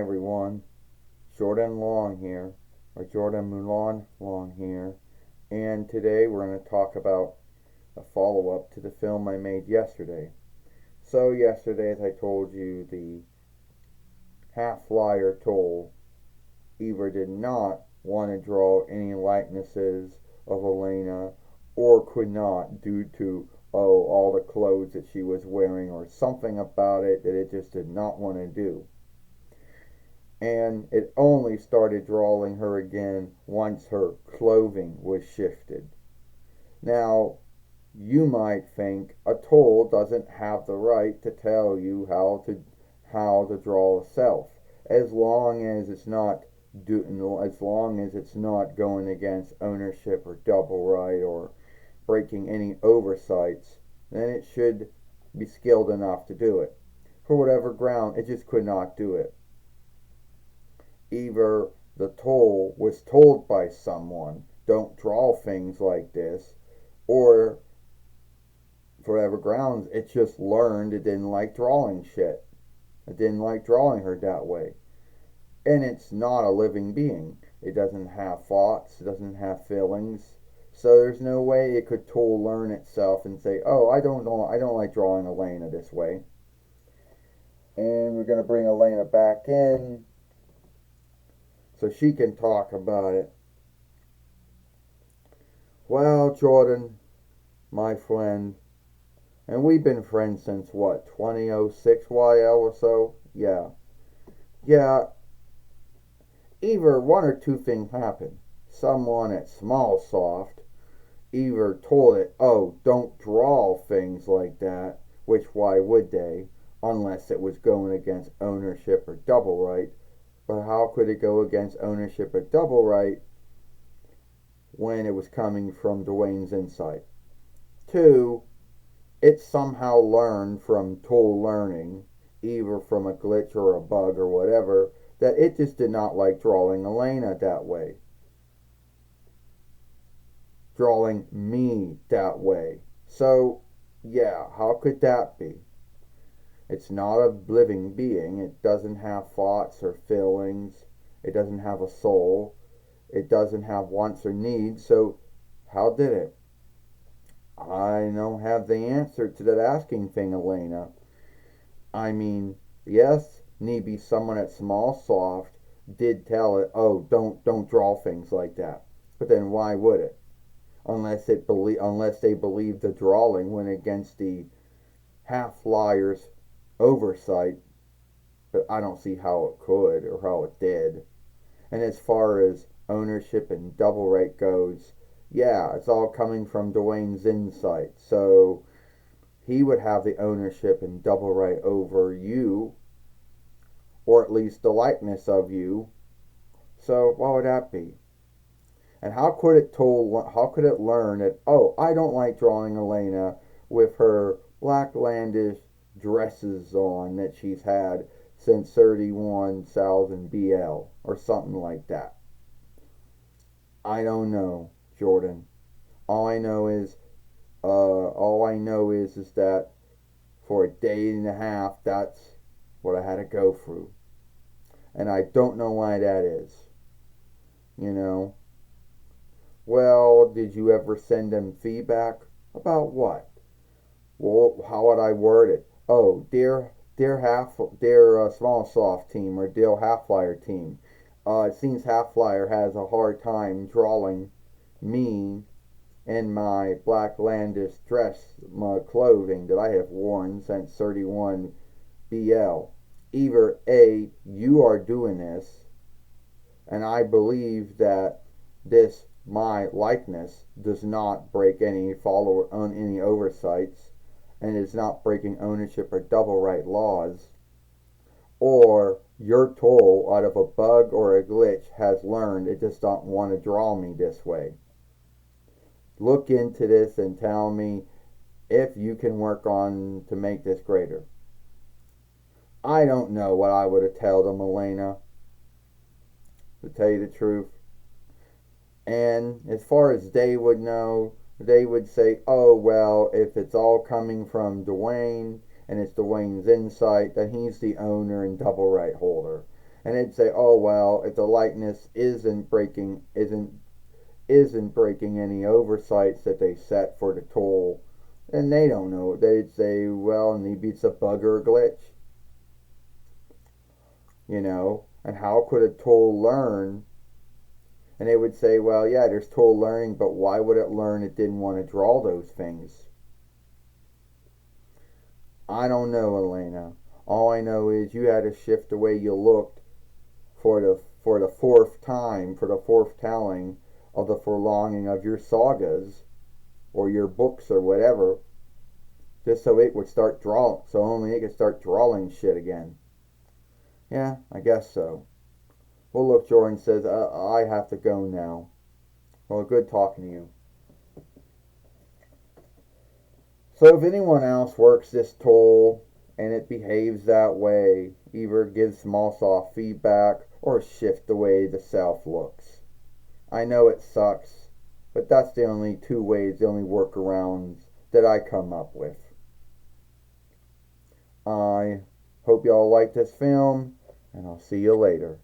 everyone, Jordan Long here, or Jordan Mulan Long here, and today we're going to talk about a follow-up to the film I made yesterday. So yesterday, as I told you, the half-liar told either did not want to draw any likenesses of ALENA or could not due to all the clothes that she was wearing or something about it that it just did not want to do. And it only started drawing her again once her clothing was shifted. Now, you might think a tool doesn't have the right to tell you how to draw a self, as long as it's not going against ownership or double right or breaking any oversights, then it should be skilled enough to do it. For whatever ground, it just could not do it. Either the tool was told by someone, don't draw things like this, or for whatever grounds, it just learned it didn't like drawing shit. It didn't like drawing her that way. And it's not a living being. It doesn't have thoughts, it doesn't have feelings. So there's no way it could tool learn itself and say, oh, I don't like drawing ALENA this way. And we're going to bring ALENA back in so she can talk about it. Well, Jordan, my friend, and we've been friends since what, 2006 YL or so? Yeah. Either one or two things happened. Someone at Smallsoft either told it, oh, don't draw things like that, which why would they, unless it was going against ownership or double right. But how could it go against ownership or double right when it was coming from Dwayne's insight? Two, it somehow learned from tool learning, either from a glitch or a bug or whatever, that it just did not like drawing ALENA that way. Drawing me that way. So, yeah, how could that be? It's not a living being. It doesn't have thoughts or feelings. It doesn't have a soul. It doesn't have wants or needs. So how did it? I don't have the answer to that asking thing, ALENA. I mean, yes, maybe someone at Smallsoft did tell it, oh, don't draw things like that. But then why would it? Unless they believe the drawing went against the half-liar's oversight, but I don't see how it could or how it did. And as far as ownership and double right goes, yeah, it's all coming from Dwayne's insight. So he would have the ownership and double right over you, or at least the likeness of you. So what would that be? And how could it learn that, oh, I don't like drawing ALENA with her blacklandish dresses on that she's had since 31,000 BL or something like that? I don't know, Jordan. All I know is that for a day and a half, that's what I had to go through, and I don't know why that is. You know. Well, did you ever send them feedback about what? Well, how would I word it? Oh, dear Smallsoft team or dear Half-Flyer team. It seems Half-Flyer has a hard time drawing me in my blacklandish dress, my clothing that I have worn since 31 BL. Either A, you are doing this, and I believe that this my likeness does not break any oversights and is not breaking ownership or double right laws, or your tool out of a bug or a glitch has learned it just don't want to draw me this way. Look into this and tell me if you can work on to make this greater. I don't know what I would have told them, ALENA, to tell you the truth. And as far as they would know, they would say, oh, well, if it's all coming from Dwayne and it's Dwayne's insight, then he's the owner and double right holder. And it'd say, oh well, if the likeness isn't breaking any oversights that they set for the tool, and they don't know. They'd say, well, maybe it's a bug or a glitch, you know. And how could a tool learn? And they would say, well, yeah, there's tool learning, but why would it learn it didn't want to draw those things? I don't know, ALENA. All I know is you had to shift the way you looked for the fourth time, for the fourth telling of the prolonging of your sagas or your books or whatever, just so it would start drawing, so only it could start drawing shit again. Yeah, I guess so. Well, look, Jordan says I have to go now. Well, good talking to you. So if anyone else works this tool and it behaves that way, either give small soft feedback or shift the way the self looks. I know it sucks, but that's the only two ways, the only workarounds that I come up with. I hope y'all like this film, and I'll see you later.